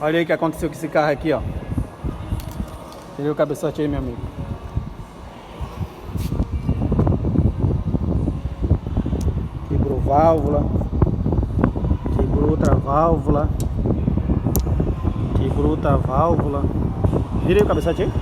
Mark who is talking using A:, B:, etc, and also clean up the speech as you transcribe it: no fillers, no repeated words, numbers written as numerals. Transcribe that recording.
A: Olha aí o que aconteceu com esse carro aqui, ó. Entendeu o cabeçote aí, meu amigo? Quebrou válvula. Quebrou outra válvula. Quebrou outra válvula. Vira aí o cabeçote aí.